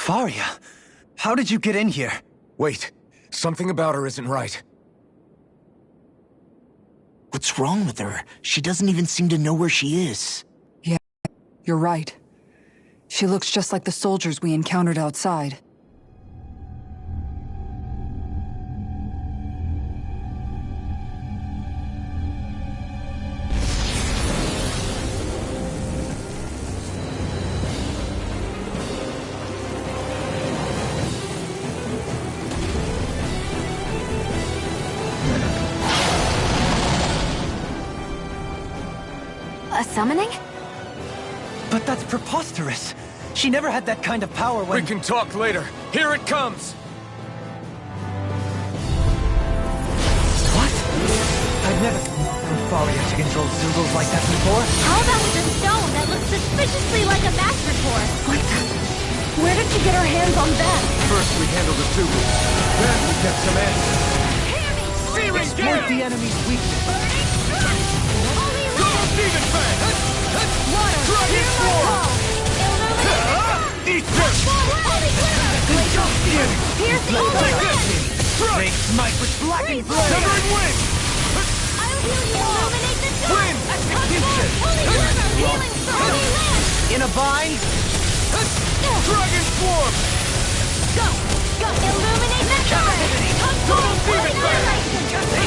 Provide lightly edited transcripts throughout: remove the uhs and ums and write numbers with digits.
Faria, how did you get in here? Wait, something about her isn't right. What's wrong with her? She doesn't even seem to know where she is. Yeah, you're right. She looks just like the soldiers we encountered outside. A summoning? But that's preposterous. She never had that kind of power when— We can talk later. Here it comes! What? I've never seen Faria to control Zeugles like that before. How about with a stone that looks suspiciously like a master core? What the? Where did she get her hands on that? First we handle the Zeugles, then we get some answers. Searing Exploit the enemy's weakness. Demon Fang! Water! Dragon Swarm! Eat this! Pierce the They smite with blackened blade. Severing Wind! I'll heal you! Illuminate the dark! Wind! Execution. Holy river! Healing from holy land! In a bind. Dragon Swarm! Go! Go! Illuminate the dark! Total Demon Fang!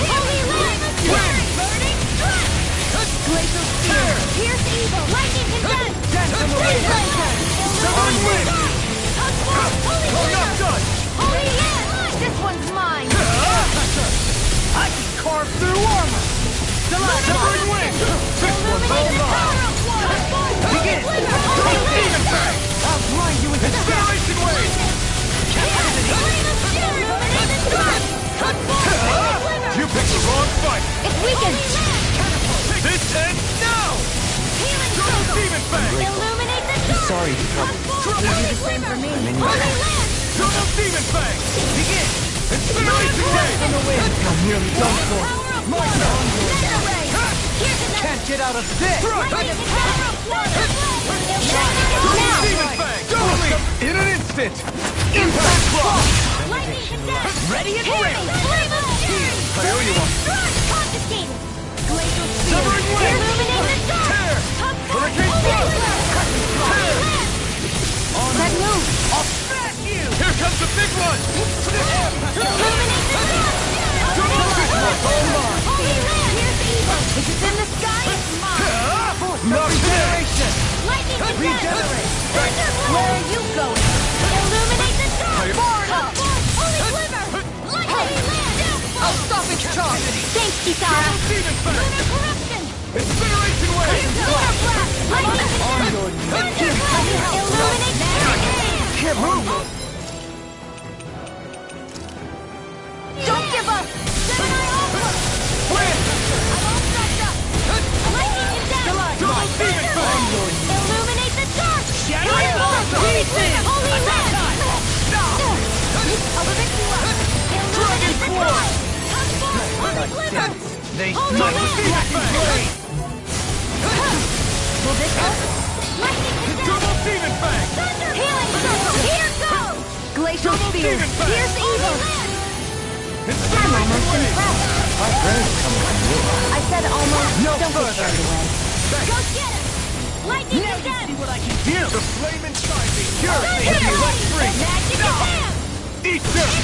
Holy land! Burning strike! Glacial Spear! Pierce evil! Lightning condemned! Dance on the wind. Illuminate the dark! Holy Oh, not river! done! Holy land! This one's mine! I can carve through armor. Severing Wind! This one's all mine! Begin. Total Demon Fang! I'll grind you into dust. Incineration Wave! You picked the wrong fight! It's weakened! This ends now! Total Demon Fang! Illuminate the dark! Sorry to trouble. You do the same for me. Holy land! Total Demon Fang! Begin. Incineration Wave! On the wind. I'm nearly done for. Power of My water! turn. Thunder ray! Here's another! Can't get out of this. Lightning and power of water! Total Now! Demon Fang! Totally! In an instant! Impact Block! Lightning condemned! Ready and Healing! ready. Flame of fury! I owe you one. Strike! Confiscated! Glacial spear! Severing Wind! Illuminate the dark! Tear! Hurricane Holy Blow! land! Tear! Red moon! I'll smack you. Here comes the big one! Illuminate the dark! Total Fistmark! Holy land! Here's evil! If it's in the sky, it's mine! No regeneration. Lightning condemned! Regenerate. Thunderblast! Where are you going? Illuminate the dark! I- Florida! Holy glitter! Lightning land! I'll stop its charge. Thanks, Kisara! Demon Fang! Lunar corruption! Incineration Wave! Lunar blast! Lightning condemned! Thunderblast! Illuminate the dark! Can't move. Don't give up! Gemini Alpha! Wind! Lightning condemned! Total Demon Fang! Illuminate the dark! Shattering Holy pieces. Holy land! I'll pick you up! Illuminate the dark! Come forth! Holy glitter! They Holy smite land! with blackened blade. Will this help? Lightning condemned! Total Demon Fang! Thunder! Healing circle! Here goes! Glacial Double spear! demon fang. Here's evil! I'm Incineration almost Wave! impressed. My friends coming from you. I said almost. No Don't get further. carried away. Go get him! Lightning condemned! What I can do. The flame inside me! Cure me! Thunder! Let free! Magic hand! Eat this!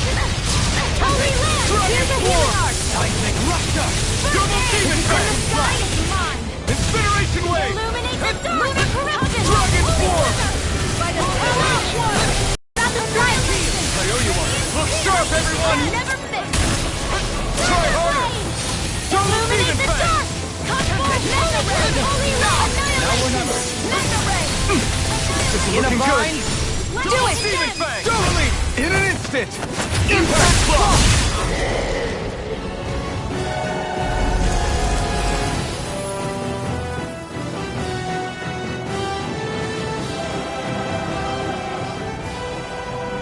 Holy land! Here's a healing art! Seismic Russia. Double Demon The Fang! sky is mine! Incineration Wave! Illuminate the dark! Lunar corruption! Dragon Holy Swarm! glitter! By the power of water! Stop the fire! I owe you one! Look sharp, everyone! Never miss! Try harder! Total Illuminate Demon the Fang! dark! Come forth! Mega ray! Holy land! Annihilation! Mega ray! This is In a looking good! bind. Do it! Demon Fang! Totally! In an instant! Impact Block!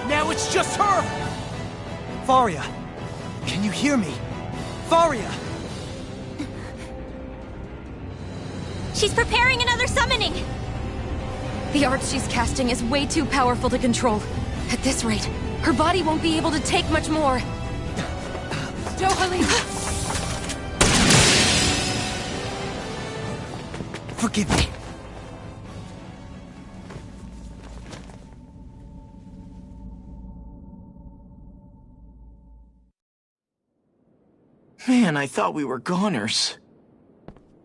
Now it's just her. Faria, can you hear me? Faria! She's preparing another summoning! The art she's casting is way too powerful to control. At this rate, her body won't be able to take much more. Dohalim! Forgive me. Man, I thought we were goners.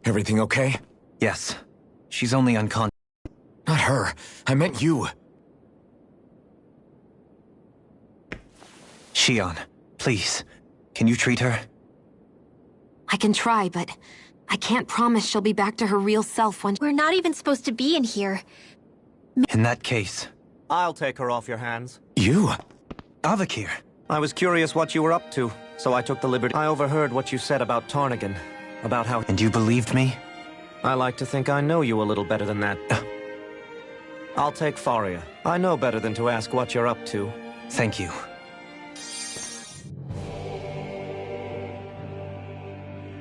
Everything okay? Yes. She's only unconscious. Not her. I meant you. Shion, please. Can you treat her? I can try, but I can't promise she'll be back to her real self when— We're not even supposed to be in here. In that case, I'll take her off your hands. You? Avakir. I was curious what you were up to, so I took the liberty. I overheard what you said about Tarnigan, about how— And you believed me? I like to think I know you a little better than that. I'll take Faria. I know better than to ask what you're up to. Thank you.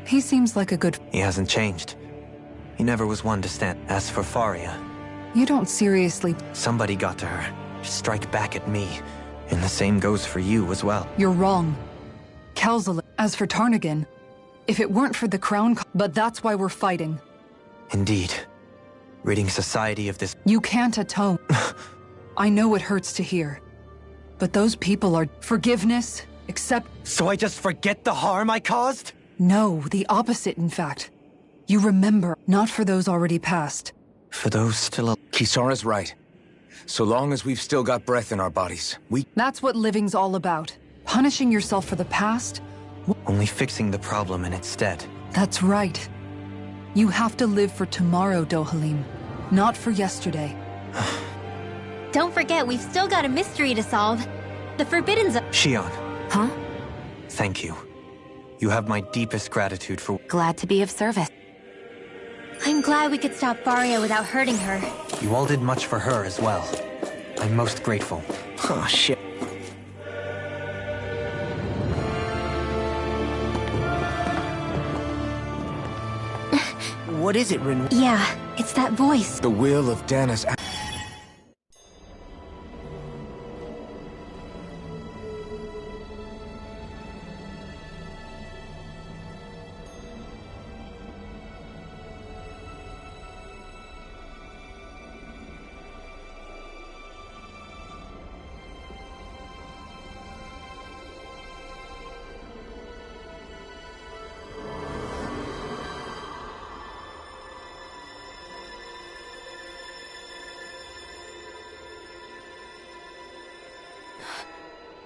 He seems like a good... He hasn't changed. He never was one to stand. As for Faria, You don't seriously... somebody got to her. Strike back at me. And the same goes for you as well. You're wrong. Kelzal. As for Tarnigan, if it weren't for the crown... But that's why we're fighting. Indeed. Ridding society of this... You can't atone. I know it hurts to hear. But those people are... Forgiveness, accept... So I just forget the harm I caused? No, the opposite, in fact. You remember, not for those already passed. For those still alive. Kisara's right. So long as we've still got breath in our bodies, we... That's what living's all about. Punishing yourself for the past? Only fixing the problem in its stead. That's right. You have to live for tomorrow, Dohalim. Not for yesterday. Don't forget, we've still got a mystery to solve. The Forbidden Zone. Shion, Huh? thank you. You have my deepest gratitude for... Glad to be of service. I'm glad we could stop Faria without hurting her. You all did much for her as well. I'm most grateful. Oh, shit. What is it, Rin? Yeah, it's that voice. The will of Dana's...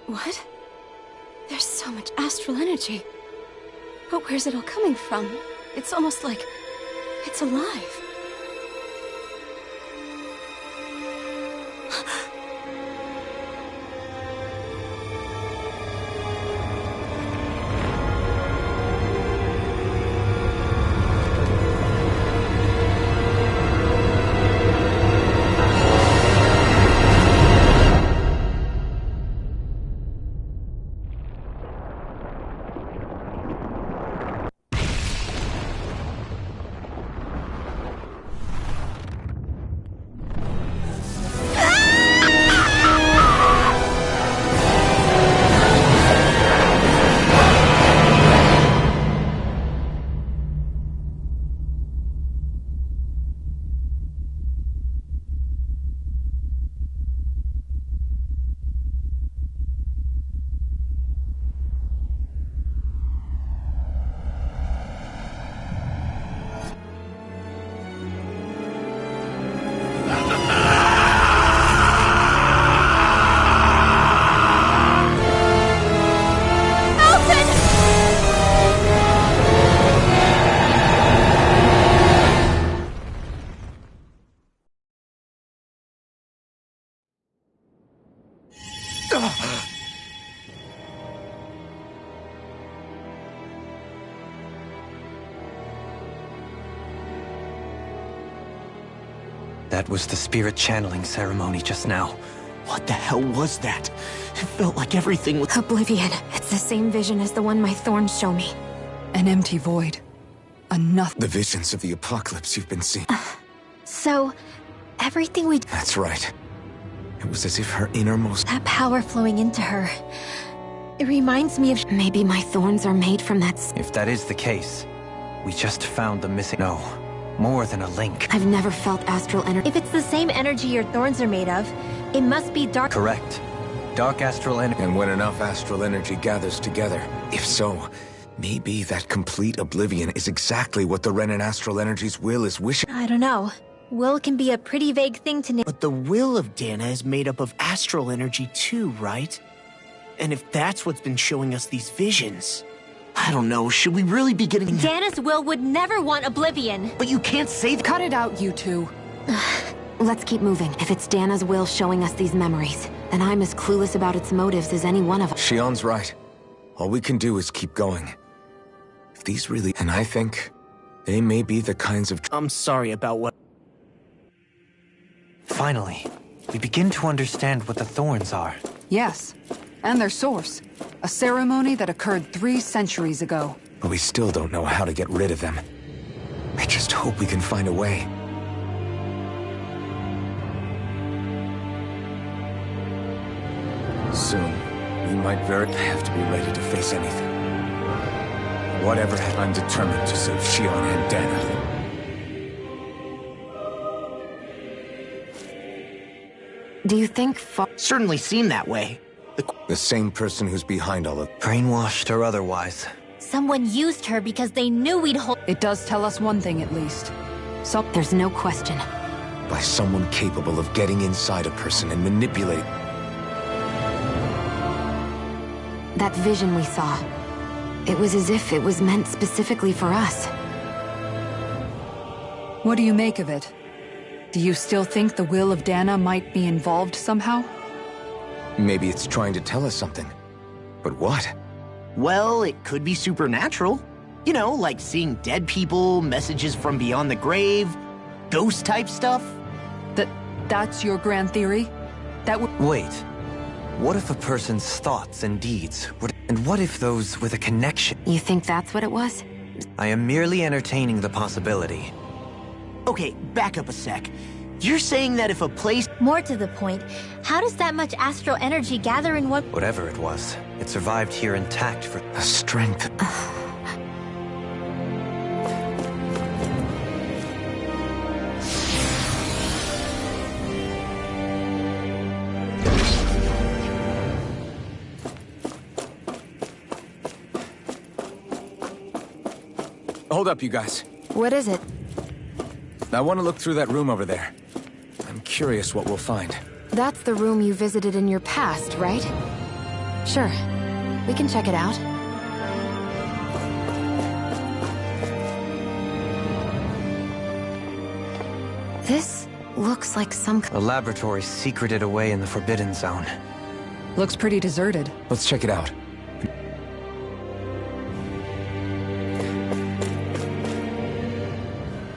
What? There's so much astral energy. But where's it all coming from? It's almost like it's alive. That was the spirit channeling ceremony just now. What the hell was that? It felt like everything was... Oblivion. It's the same vision as the one my thorns show me. An empty void. A nothing. The visions of the apocalypse you've been seeing. So, everything we... That's right. It was as if her innermost... That power flowing into her. It reminds me of... Maybe my thorns are made from that... If that is the case, we just found the missing... No, more than a link. I've never felt astral energy. If it's the same energy your thorns are made of, it must be dark... Correct. Dark astral energy. And when enough astral energy gathers together, if so, maybe that complete oblivion is exactly what the Renan astral energy's will is wishing. I don't know. Will can be a pretty vague thing to name. But the will of Dana is made up of astral energy too, right? And if that's what's been showing us these visions... I don't know, should we really be getting... Dana's will would never want oblivion. But you can't say that... Cut it out, you two. Let's keep moving. If it's Dana's will showing us these memories, then I'm as clueless about its motives as any one of us. Shion's right. All we can do is keep going. If these really... And I think they may be the kinds of... I'm sorry about what... Finally, we begin to understand what the thorns are. Yes, and their source. A ceremony that occurred 3 centuries ago. But we still don't know how to get rid of them. I just hope we can find a way. Soon, we might very have to be ready to face anything. Whatever, I'm determined to save Shion and Dana. Do you think Certainly seem that way. The same person who's behind all of... Brainwashed or otherwise. someone used her because they knew we'd hold... It does tell us one thing at least. There's no question. By someone capable of getting inside a person and manipulating... That vision we saw, it was as if it was meant specifically for us. What do you make of it? Do you still think the will of Dana might be involved somehow? Maybe it's trying to tell us something. But what? Well, it could be supernatural. You know, like seeing dead people, messages from beyond the grave, ghost-type stuff. That's your grand theory? That would... Wait. What if a person's thoughts and deeds were... And what if those with a connection? You think that's what it was? I am merely entertaining the possibility. Okay, back up a sec. You're saying that if a place... More to the point, how does that much astral energy gather in one... Whatever it was, it survived here intact for... The strength... Hold up, you guys. What is it? I want to look through that room over there. I'm curious what we'll find. That's the room you visited in your past, right? Sure. We can check it out. This looks like some... A laboratory secreted away in the Forbidden Zone. Looks pretty deserted. Let's check it out.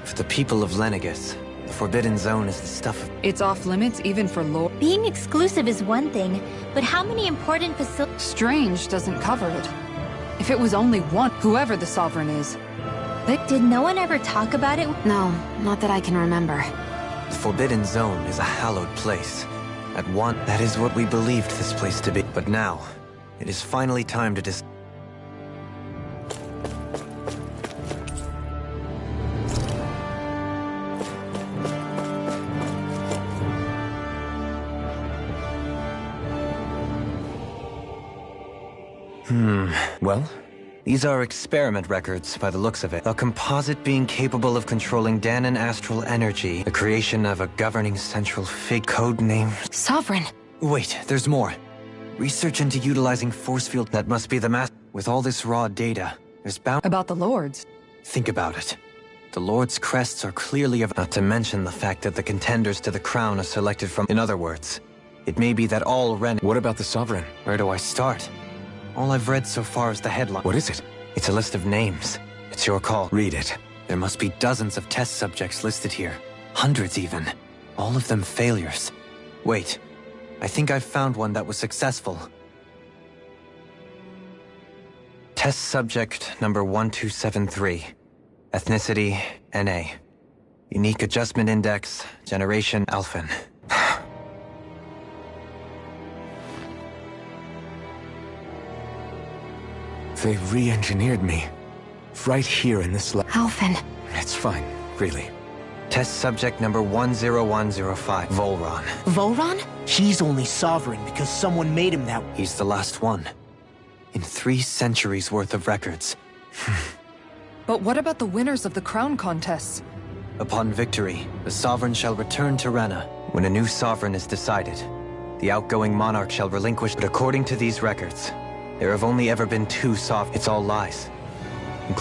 For the people of Lenegis, the Forbidden Zone is the stuff of... It's off limits even for lore. Being exclusive is one thing, but how many important facilities... Strange doesn't cover it. If it was only one, whoever the Sovereign is. Did no one ever talk about it? No, not that I can remember. The Forbidden Zone is a hallowed place. At one, that is what we believed this place to be. But now, it is finally time to Well? These are experiment records, by the looks of it. A composite being capable of controlling Danan astral energy. The creation of a governing central code name. Sovereign! Wait, there's more. Research into utilizing force field. That must be the With all this raw data, there's bound... About the Lords. Think about it. The Lord's crests are clearly of... Not to mention the fact that the contenders to the crown are selected from... In other words, it may be that all What about the Sovereign? Where do I start? All I've read so far is the headline. What is it? It's a list of names. It's your call. Read it. There must be dozens of test subjects listed here. Hundreds even. All of them failures. Wait. I think I've found one that was successful. Test subject number 1273. Ethnicity, NA. Unique adjustment index, generation Alphen. They re-engineered me. Right here in this lab. Alphen. It's fine, really. Test subject number 10105, Volron. Volron? He's only sovereign because someone made him that. He's the last one. In 3 centuries worth of records. But what about the winners of the crown contests? Upon victory, the sovereign shall return to Rena. When a new sovereign is decided, the outgoing monarch shall relinquish. But according to these records, there have only ever been 2 sovereigns. It's all lies.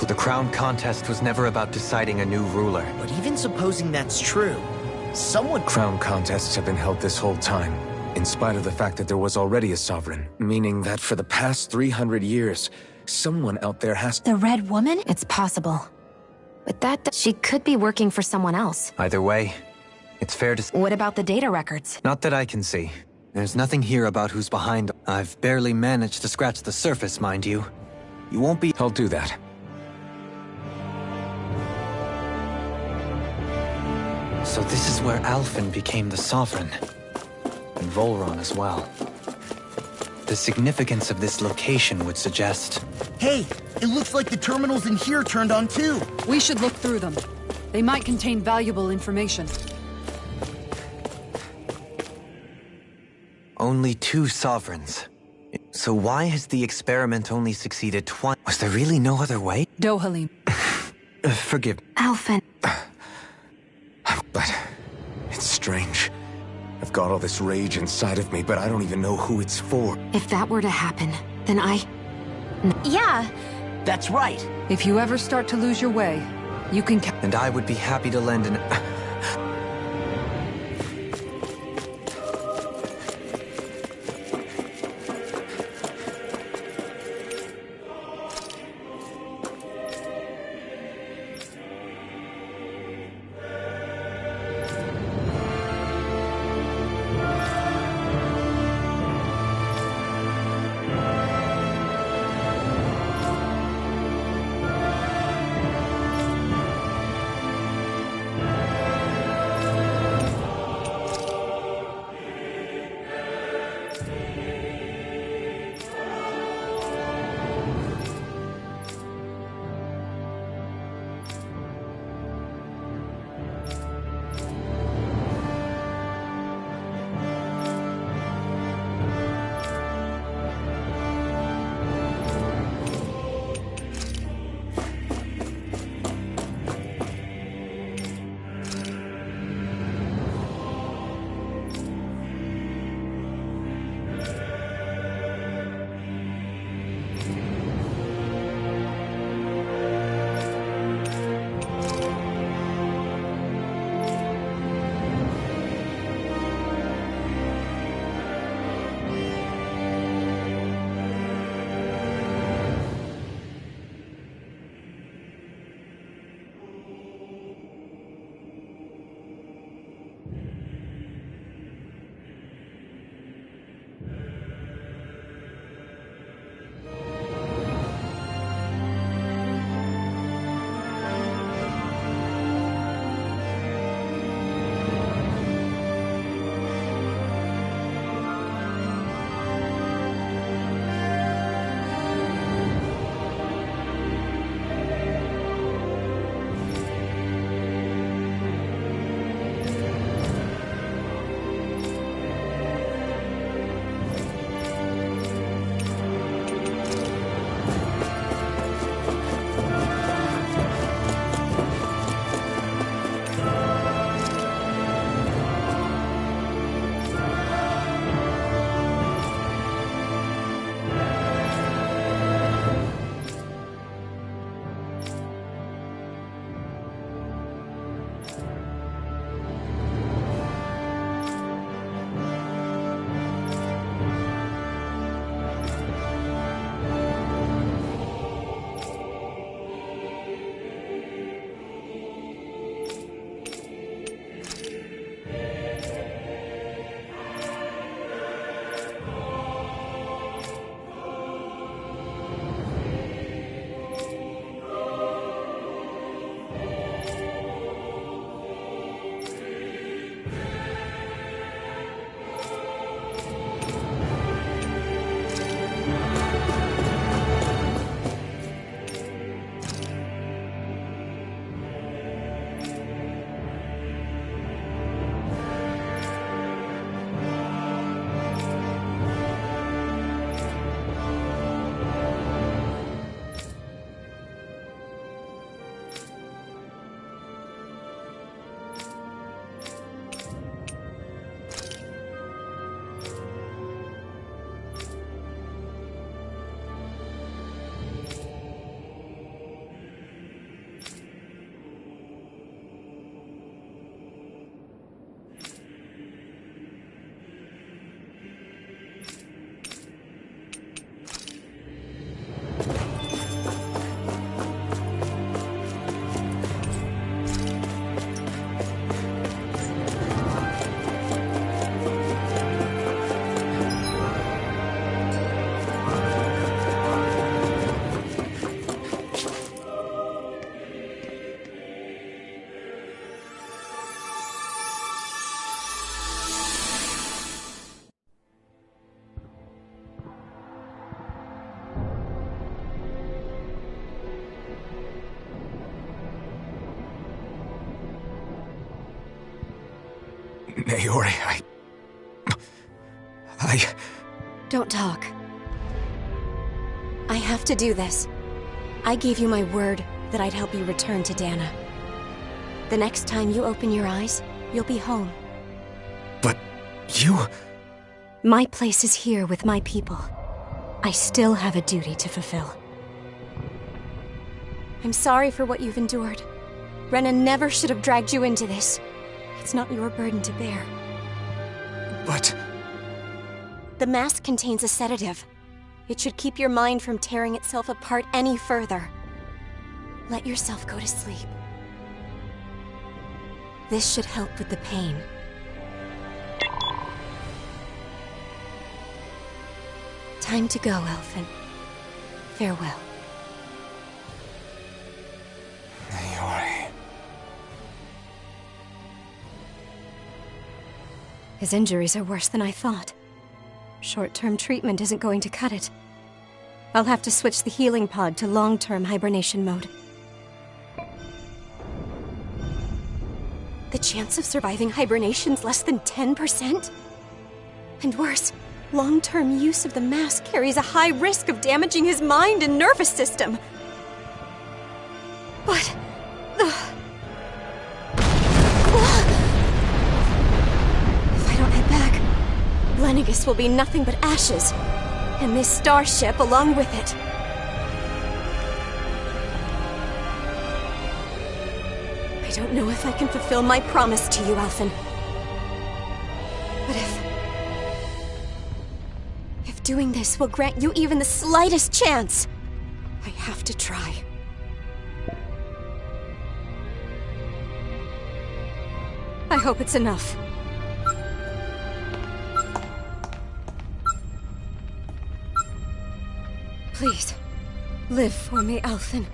The crown contest was never about deciding a new ruler. But even supposing that's true, someone... Crown contests have been held this whole time, in spite of the fact that there was already a sovereign. Meaning that for the past 300 years, someone out there has... The Red Woman? It's possible. But she could be working for someone else. Either way, it's fair to... What about the data records? Not that I can see. There's nothing here about who's behind. I've barely managed to scratch the surface, mind you. You won't be... I'll do that. So this is where Alphen became the sovereign. And Volron as well. The significance of this location would suggest... Hey, it looks like the terminals in here turned on too. We should look through them. They might contain valuable information. Only 2 sovereigns. So why has the experiment only succeeded twice? Was there really no other way? Dohalim. Forgive me. Alphen. But it's strange. I've got all this rage inside of me, but I don't even know who it's for. If that were to happen, then Yeah. That's right. If you ever start to lose your way, you can... And I would be happy to lend an... Naori, Don't talk. I have to do this. I gave you my word that I'd help you return to Dana. The next time you open your eyes, you'll be home. But you... My place is here with my people. I still have a duty to fulfill. I'm sorry for what you've endured. Rena never should have dragged you into this. It's not your burden to bear. But... The mask contains a sedative. It should keep your mind from tearing itself apart any further. Let yourself go to sleep. This should help with the pain. Time to go, Elfin. Farewell. Naori... His injuries are worse than I thought. Short-term treatment isn't going to cut it. I'll have to switch the healing pod to long-term hibernation mode. The chance of surviving hibernation's less than 10%? And worse, long-term use of the mask carries a high risk of damaging his mind and nervous system. But... If I don't head back, Lenegis will be nothing but ashes. And this starship along with it. I don't know if I can fulfill my promise to you, Alphen. But if doing this will grant you even the slightest chance, I have to try. I hope it's enough. Please, live for me, Alphen.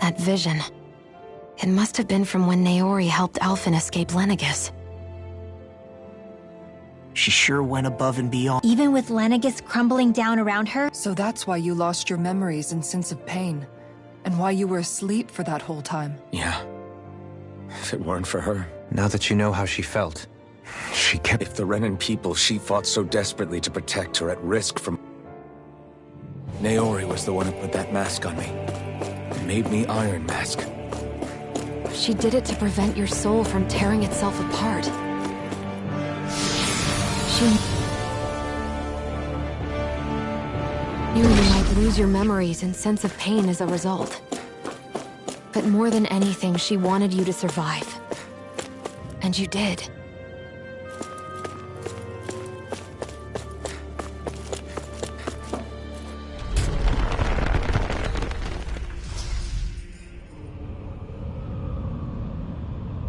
That vision. It must have been from when Naori helped Alphen escape Lenegis. She sure went above and beyond. Even with Lenegis crumbling down around her? So that's why you lost your memories and sense of pain. And why you were asleep for that whole time. Yeah. If it weren't for her... Now that you know how she felt. She kept... If the Renan people she fought so desperately to protect are at risk from... Naori was the one who put that mask on me. And made me Iron Mask. She did it to prevent your soul from tearing itself apart. She knew you might lose your memories and sense of pain as a result. But more than anything, she wanted you to survive. And you did.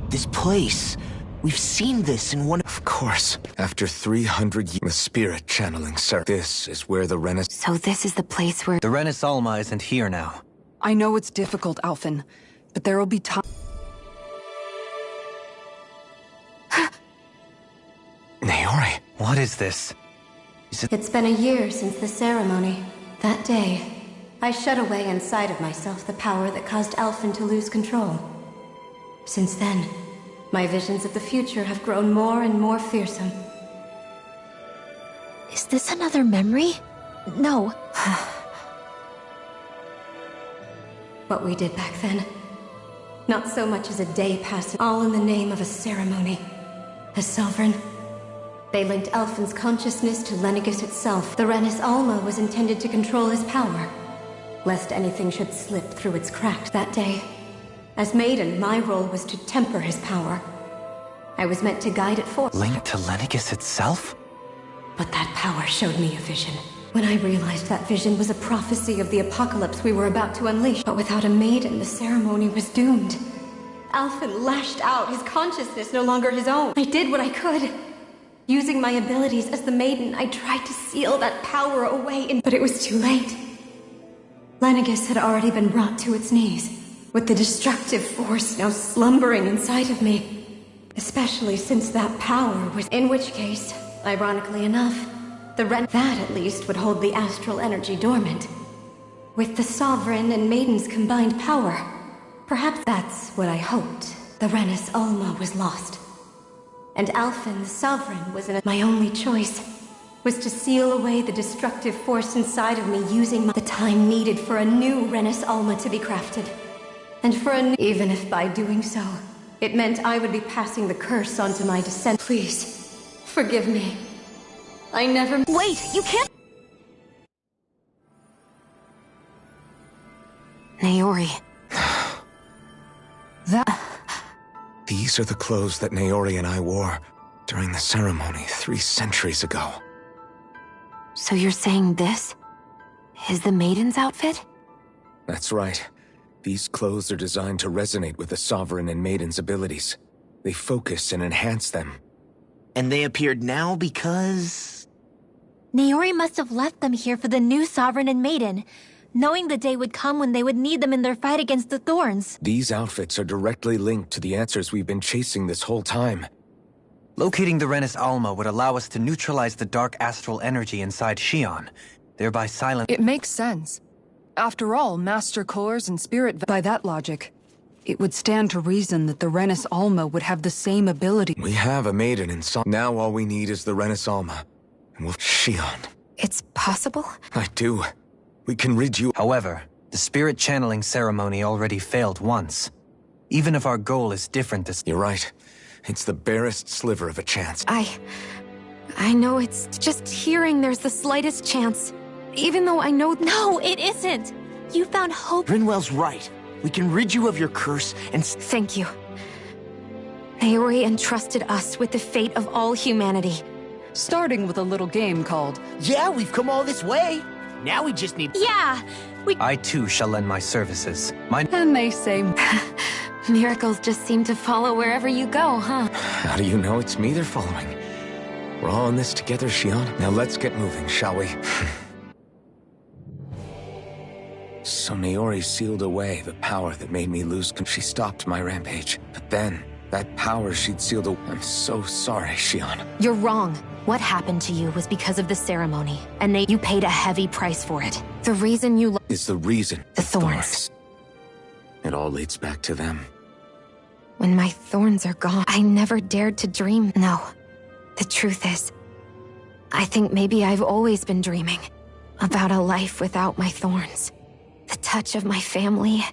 This place. We've seen this in one... Of course. After 300 years, the spirit channeling Sir. This is where the Renis... So this is the place where... The Renis Alma isn't here now. I know it's difficult, Alphen, but there will be time... Naori. What is this? Is it... It's been a year since the ceremony. That day, I shut away inside of myself the power that caused Alphen to lose control. Since then, my visions of the future have grown more and more fearsome. Is this another memory? No. What we did back then. Not so much as a day passed, all in the name of a ceremony. As Sovereign, they linked Alphen's consciousness to Lenegis itself. The Renis Alma was intended to control his power, lest anything should slip through its cracks. That day, as Maiden, my role was to temper his power. I was meant to guide it forth. Linked to Lenegis itself? But that power showed me a vision. When I realized that vision was a prophecy of the apocalypse we were about to unleash. But without a Maiden, the ceremony was doomed. Alphen lashed out, his consciousness no longer his own. I did what I could. Using my abilities as the Maiden, I tried to seal that power away, but it was too late. Lenegis had already been brought to its knees, with the destructive force now slumbering inside of me. Especially since that power was... In which case, ironically enough, That at least would hold the astral energy dormant. With the Sovereign and Maiden's combined power, perhaps that's what I hoped. The Renis Alma was lost. And Alphen, the Sovereign, was my only choice was to seal away the destructive force inside of me using the time needed for a new Renis Alma to be crafted. And for even if by doing so, it meant I would be passing the curse onto my descendants. Please, forgive me. I never— Wait, you can't— Naori. These are the clothes that Naori and I wore during the ceremony 3 centuries ago. So you're saying this is the Maiden's outfit? That's right. These clothes are designed to resonate with the Sovereign and Maiden's abilities. They focus and enhance them. And they appeared now because... Naori must have left them here for the new Sovereign and Maiden, knowing the day would come when they would need them in their fight against the Thorns. These outfits are directly linked to the answers we've been chasing this whole time. Locating the Renis Alma would allow us to neutralize the dark astral energy inside Xion, thereby silence— It makes sense. After all, Master Cores and Spirit— By that logic, it would stand to reason that the Renis Alma would have the same ability. We have a Maiden in Now all we need is the Renis Alma. And we'll— Xion. It's possible? I do. We can rid you— However, the spirit channeling ceremony already failed once. Even if our goal is different this— You're right. It's the barest sliver of a chance. I know it's just hearing there's the slightest chance. Even though I know— No, it isn't! You found hope. Rinwell's right. We can rid you of your curse and— Thank you. Naori entrusted us with the fate of all humanity. Starting with a little game called— Yeah, we've come all this way. Now we just need— Yeah! I too shall lend my services. And they say— Miracles just seem to follow wherever you go, huh? How do you know it's me they're following? We're all in this together, Xion. Now let's get moving, shall we? So Naori sealed away the power that made me lose— She stopped my rampage. But then, that power she'd sealed away— I'm so sorry, Xion. You're wrong. What happened to you was because of the ceremony, and you paid a heavy price for it. The reason you— Is the reason— The Thorns. It all leads back to them. When my thorns are gone, I never dared to dream. No. The truth is, I think maybe I've always been dreaming about a life without my thorns. The touch of my family,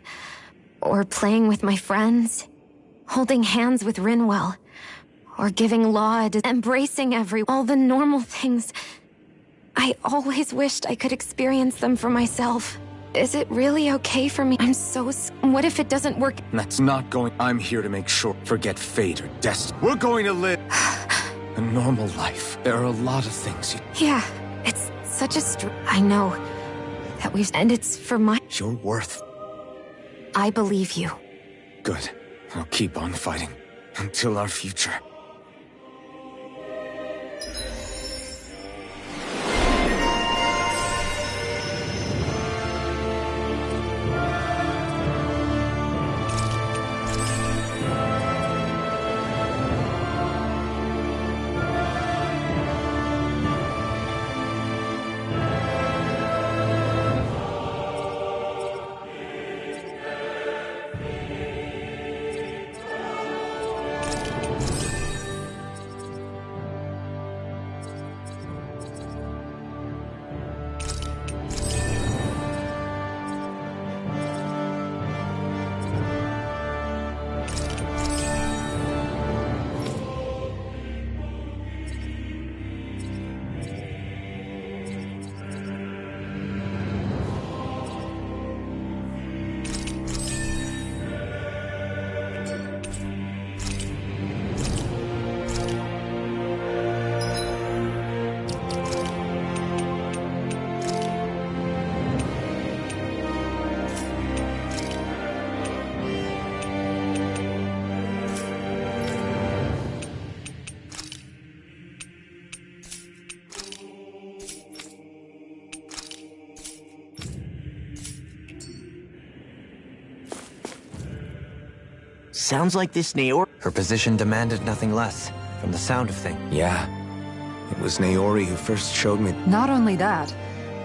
or playing with my friends, holding hands with Rinwell, or giving Law embracing all the normal things. I always wished I could experience them for myself. Is it really okay for me? What if it doesn't work? That's not going— I'm here to make sure— Forget fate or destiny. We're going to live a normal life. There are a lot of things you— Yeah, it's such a I know that and it's for my— You're worth— I believe you. Good. I'll keep on fighting. Until our future. Sounds like this Naori— Her position demanded nothing less, from the sound of things. Yeah. It was Naori who first showed me. Not only that,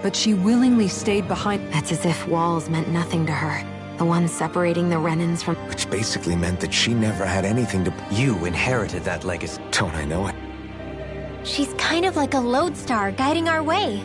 but she willingly stayed behind. That's as if walls meant nothing to her. The one separating the Renans from... Which basically meant that she never had anything to... You inherited that legacy. Don't I know it? She's kind of like a lodestar guiding our way.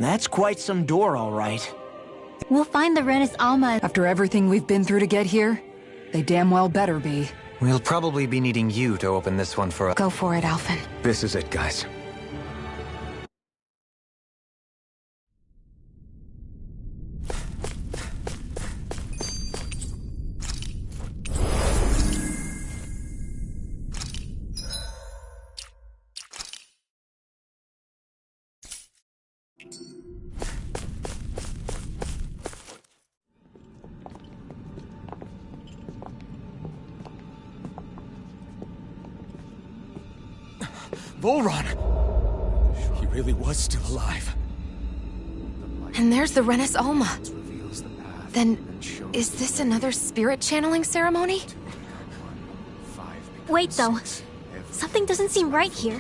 That's quite some door, all right. We'll find the Renis Alma. After everything we've been through to get here, they damn well better be. We'll probably be needing you to open this one for us. Go for it, Alphen. This is it, guys. Volron! He really was still alive. And there's the Renis Alma. Then, is this another spirit channeling ceremony? Wait, though. Something doesn't seem right here.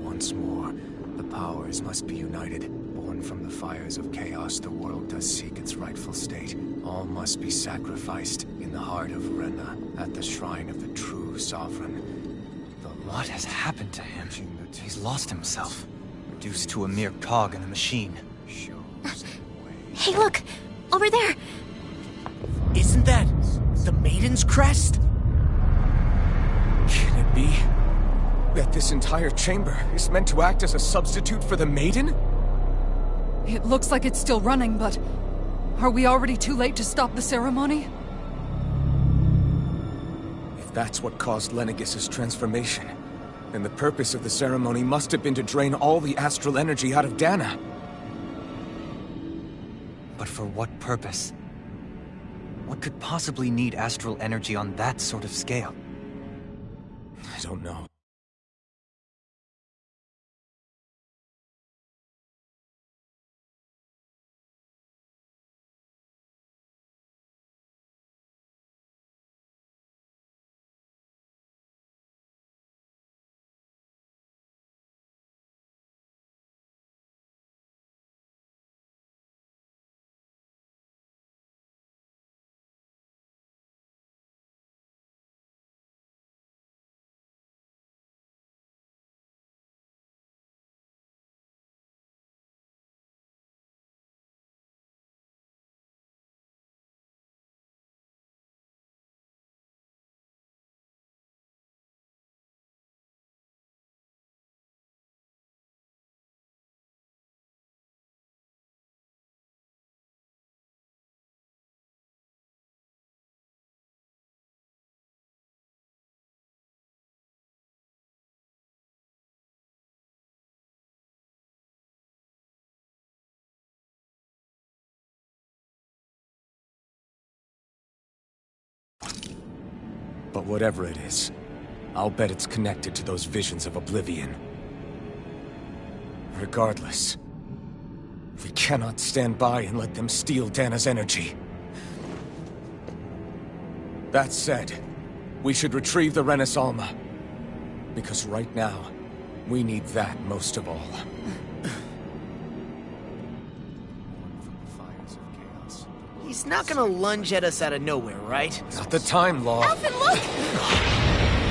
Once more, the powers must be united. Born from the fires of chaos, the world does seek its rightful state. All must be sacrificed in the heart of Rena, at the shrine of the true sovereign. What has happened to him? He's lost himself. Reduced to a mere cog in a machine. Hey, look! Over there! Isn't that the Maiden's crest? Can it be that this entire chamber is meant to act as a substitute for the Maiden? It looks like it's still running, but... are we already too late to stop the ceremony? If that's what caused Lenegis' transformation, then the purpose of the ceremony must have been to drain all the astral energy out of Dana. But for what purpose? What could possibly need astral energy on that sort of scale? I don't know. But whatever it is, I'll bet it's connected to those visions of oblivion. Regardless, we cannot stand by and let them steal Dana's energy. That said, we should retrieve the Renis Alma. Because right now, we need that most of all. He's not gonna lunge at us out of nowhere, right? Not the time, Law. Alphen, look!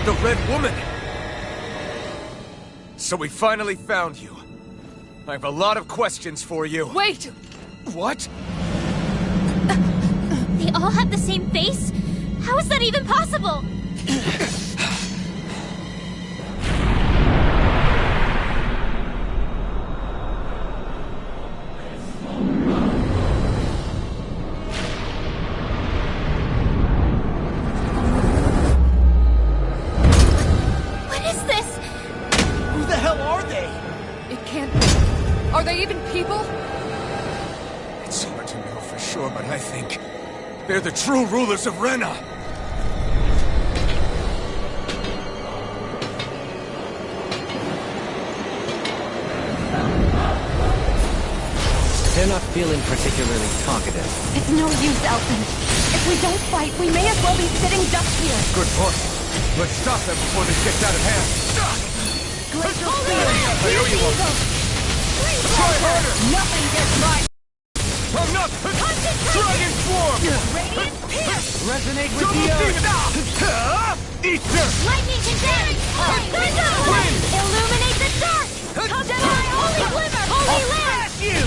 The Red Woman! So we finally found you. I have a lot of questions for you. Wait! What? They all have the same face? How is that even possible? What is this? Who the hell are they? It can't be. Are they even people? It's hard to know for sure, but I think they're the true rulers of Rena. They're not feeling particularly talkative. It's no use, Elfin. If we don't fight, we may as well be sitting ducks here. Good point. Let's stop them before this gets out of hand. Glacial I owe you one. Try harder! Nothing gets by. I'm not! Dragon Swarm! Radiant Pierce! Resonate with Double the earth! demon! Ether! Lightning Condemn! Thunder! Illuminate the dark! Jedi Holy Glimmer! Holy Land! You!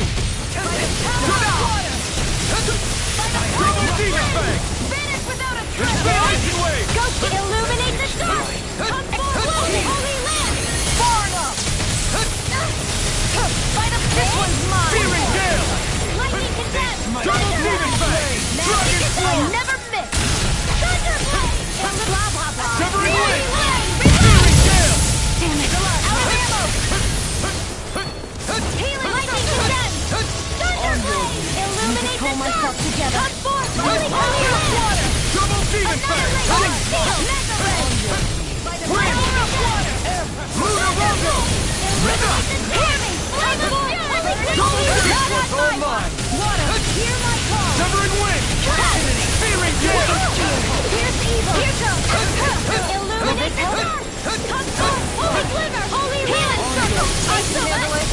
Double demon fang! Vanish without a trace! Inspiration wave! Ghost illuminate the dark! Come forward! Holy Land! Far enough! Fight up! This one's mine! Fearing Gale! Lightning Condemn! Double demon fang! Dragon Swarm! Never miss! Thunder Blade! Blah blah blah! Severing Wing! Fearing Gale! Damn it! Out of ammo! Healing Lightning Condemn! Thunder Blade! Illuminate the dark! Together. Come forth! Holy water! Double demon fang! Mega Red! By the power of water! Luna Rogo! Illuminate the dark! Flame of fury! All mine! Water! Hear my call! Severing Wing! Fearing Gale! Here's evil! Here comes! Illuminate the dark! Come forth! Holy Glimmer! Holy Land! Circle! Isolate!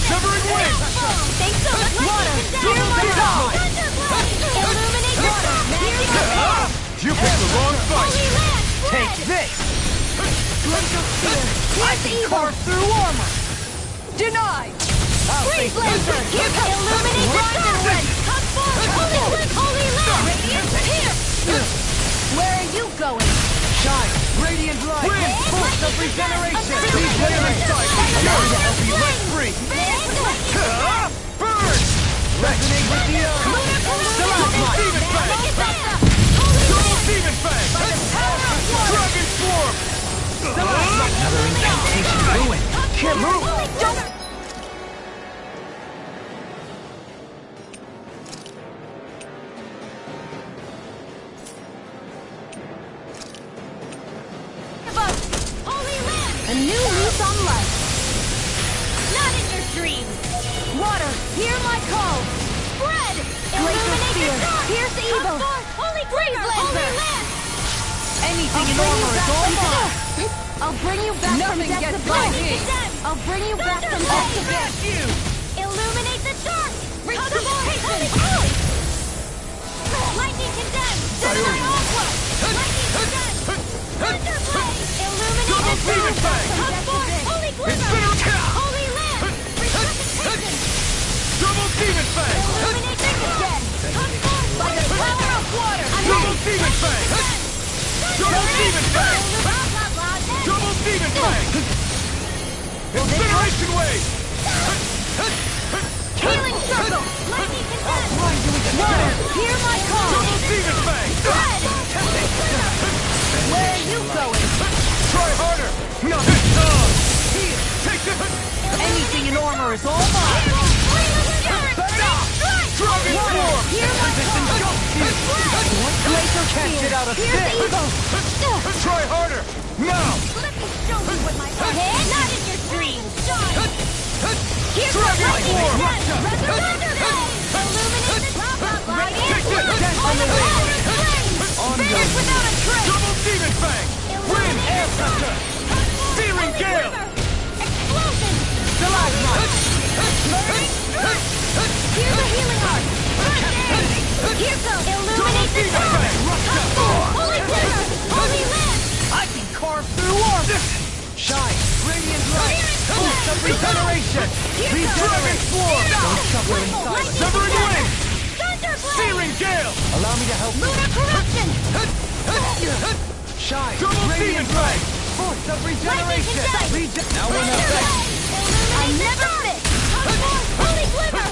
Severing Wing! Thanks so much! Water! Hear my call! Illuminate the dark! Hear my call! You picked the wrong fight! Holy Land! Take this! Glacial Spear! Here's evil! Carve through armor! Denied! Freeze Blazer! Here comes! Illuminate the dark! Come forth! Holy Land! Holy Land! Radiant Pierce! Where are you going? Shine! Radiant light! Wind! Boost of regeneration! Declaring sight! Yours will be let free! Burn! Resonate with the earth! Double demon fang! Double demon fang! Dragon Swarm! Another incantation ruined! Can't move! Holy Land! A new lease on life! Not in your dreams! Water, hear my call! Spread! Illuminate the dark! Pierce evil! Holy Freeze Holy Land! Anything in armor is all mine! I'll bring you back Nothing from death gets to by life! me. I'll bring you back from death to death! Illuminate the dark! Holy Lightning Condemn! Jedi Aqua! Lightning Condemn! Thunder Blade! Illuminate the demon dark! fang! Come forth! Holy Glimmer! Holy Land! Resuscitation! Double demon fang! Illuminate the dead! Come forth! By the power of water! Double demon fang! Double demon fang! Double demon fang! Incineration wave! Healing circle! Lightning Condemn! Water! Hear my call! Double demon fang! Red! Where are you going? Try harder! No! Here! Take this! Anything in armor is all mine! Dragon Swarm! Hear my call! Glacier can't get out of Here's this! evil! Try harder! Now! Let me show you what my head not in your dreams! Here's Dragon lightning Swarm! Condemn! Thunder Blade! Illuminate the top! Radiant Take this! Blade! On the way! Finish without a trace! Double demon fang! Wind! Ancestor! Fearing Gale! Explosion! Stalagmite! Here's a healing heart! Here goes! Illuminate the demon dark! fang! Holy Glimmer! Holy Land! I can carve through armor! Shine! Radiant light! Boost of regeneration! Dragon Regenerate! Swarm! Don't suffer in silence! Severing Wind! Thunderblade! Searing Gale! Allow me to help you! Lunar Corruption! Shine! Double Demon Strike! Force of regeneration! Now we're not ready! I never miss! Holy Glimmer!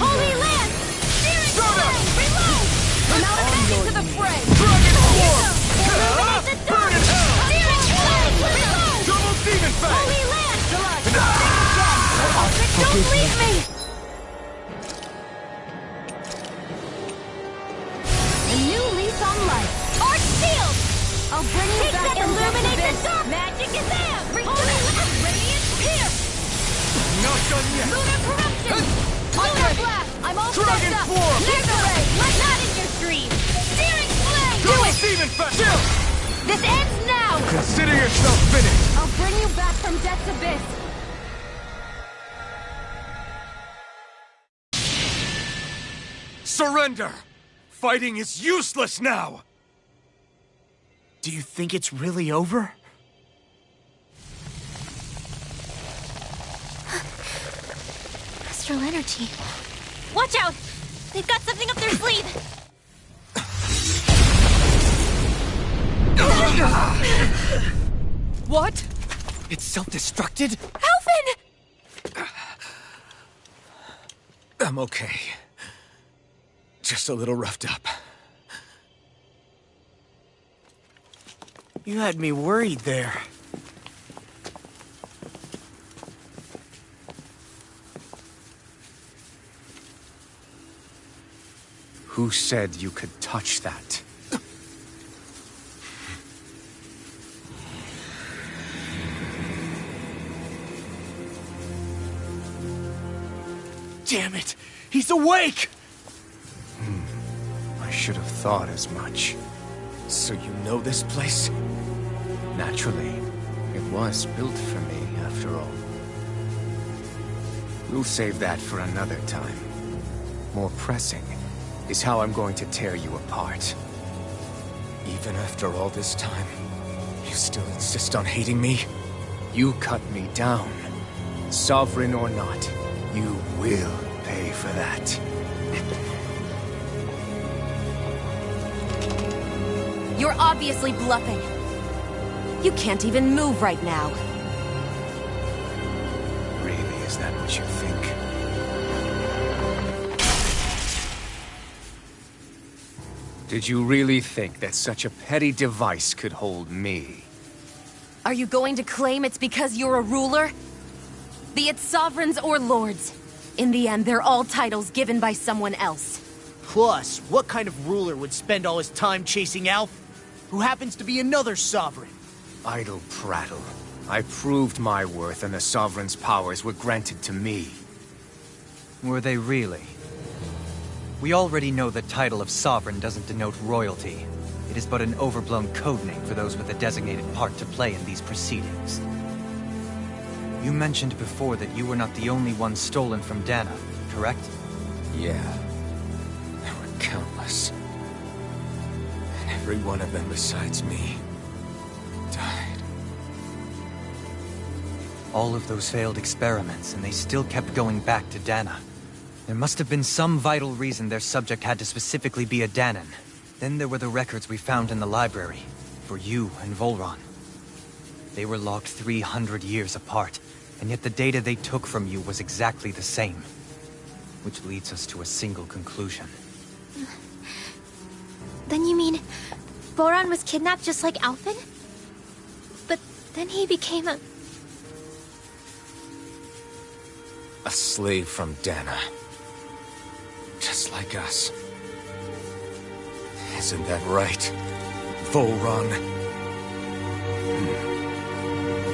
Holy Lance! Searing Flame! Reload! I'm out into the fray! Dragon Swarm! Illuminate the dark! Burn in hell! Searing Flame! Reload! Double Demon Fang! Holy Lance! Don't leave me! A new lease on life. Arch Shield! I'll bring you back and illuminate the dark! Magic is there! Holy Radiant Pierce! Not done yet! Lunar Corruption! Lunar Blast! I'm all Dragon set up! Swarm! Laser Ray! Let not in your dream! Searing Flame! Double Demon Fang! Chill! This ends now! Consider yourself finished! I'll bring you back from Death's Abyss! Surrender! Fighting is useless now! Do you think it's really over? Astral energy. Watch out! They've got something up their sleeve! What? It's self-destructed? Alphen! I'm okay. Just a little roughed up. You had me worried there. Who said you could touch that? Damn it! He's awake! I should have thought as much. So you know this place? Naturally, it was built for me, after all. We'll save that for another time. More pressing is how I'm going to tear you apart. Even after all this time, you still insist on hating me? You cut me down. Sovereign or not, you will pay for that. You're obviously bluffing. You can't even move right now. Really, is that what you think? Did you really think that such a petty device could hold me? Are you going to claim it's because you're a ruler? Be it sovereigns or lords. In the end, they're all titles given by someone else. Plus, what kind of ruler would spend all his time chasing Alf, who happens to be another sovereign? Idle prattle. I proved my worth and the Sovereign's powers were granted to me. Were they really? We already know the title of Sovereign doesn't denote royalty. It is but an overblown codename for those with a designated part to play in these proceedings. You mentioned before that you were not the only one stolen from Dana, correct? Yeah. There were countless. And every one of them besides me died. All of those failed experiments, and they still kept going back to Dana. There must have been some vital reason their subject had to specifically be a Danan. Then there were the records we found in the library, for you and Volron. They were locked 300 years apart, and yet the data they took from you was exactly the same. Which leads us to a single conclusion. Then you mean Voron was kidnapped just like Alphen? But then he became a slave from Dana. Just like us. Isn't that right, Volron?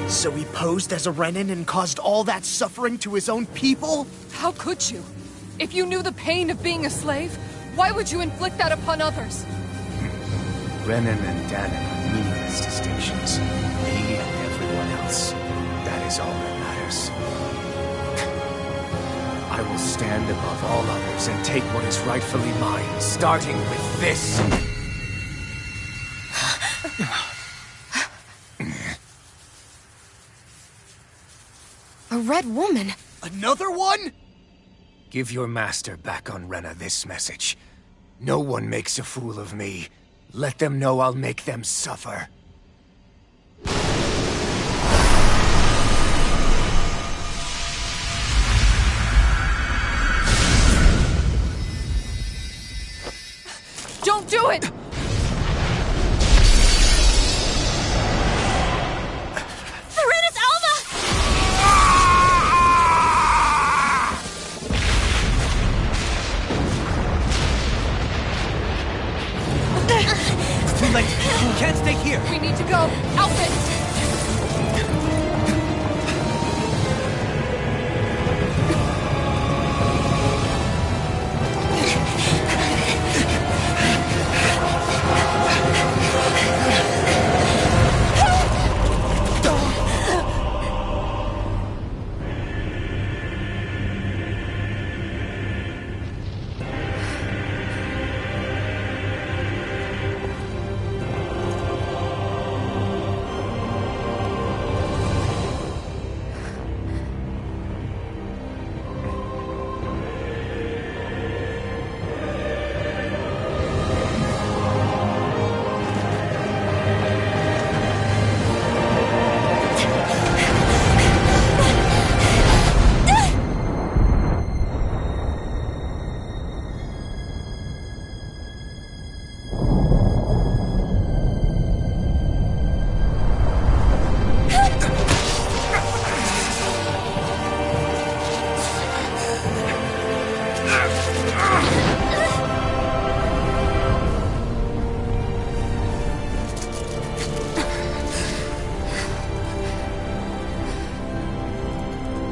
So he posed as a Renan and caused all that suffering to his own people? How could you? If you knew the pain of being a slave, why would you inflict that upon others? Renan and Danan are meaningless distinctions. Me and everyone else. That is all that matters. I will stand above all others and take what is rightfully mine, starting with this. A red woman? Another one? Give your master back on Rena this message. No one makes a fool of me. Let them know I'll make them suffer. Don't do it! Serenus Alma! Too late. You can't stay here. We need to go. Alfred!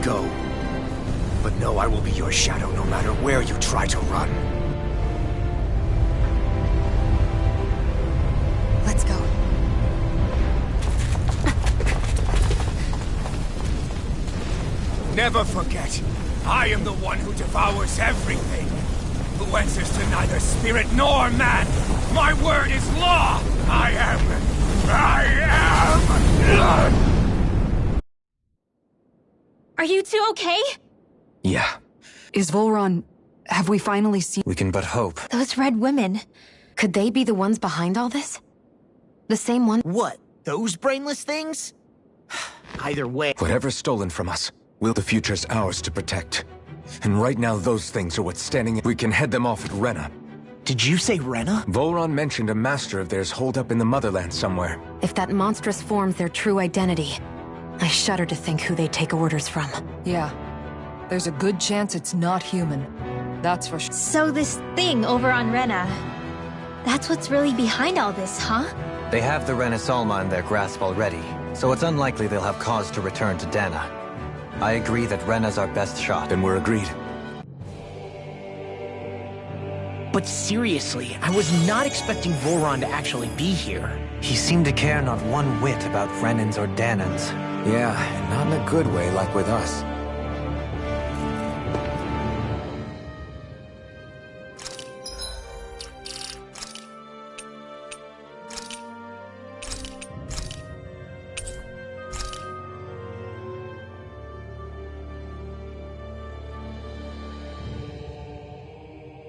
Go. But know I will be your shadow no matter where you try to run. Let's go. Never forget, I am the one who devours everything. Who answers to neither spirit nor man. My word is law. I am. Are you two okay? Yeah, Is Volron... have we finally seen... we can but hope. Those red women, could they be the ones behind all this? The same one? What? Those brainless things? Either way... Whatever's stolen from us, the future's ours to protect. And right now those things are what's standing in... We can head them off at Rena. Did you say Rena? Volron mentioned a master of theirs holed up in the motherland somewhere. If that monstrous form's their true identity, I shudder to think who they take orders from. Yeah. There's a good chance it's not human. That's for sure. So this thing over on Rena, that's what's really behind all this, huh? They have the Renis Alma in their grasp already, so it's unlikely they'll have cause to return to Dana. I agree that Rena's our best shot. Then we're agreed. But seriously, I was not expecting Volron to actually be here. He seemed to care not one whit about Renans or Danans. Yeah, not in a good way like with us.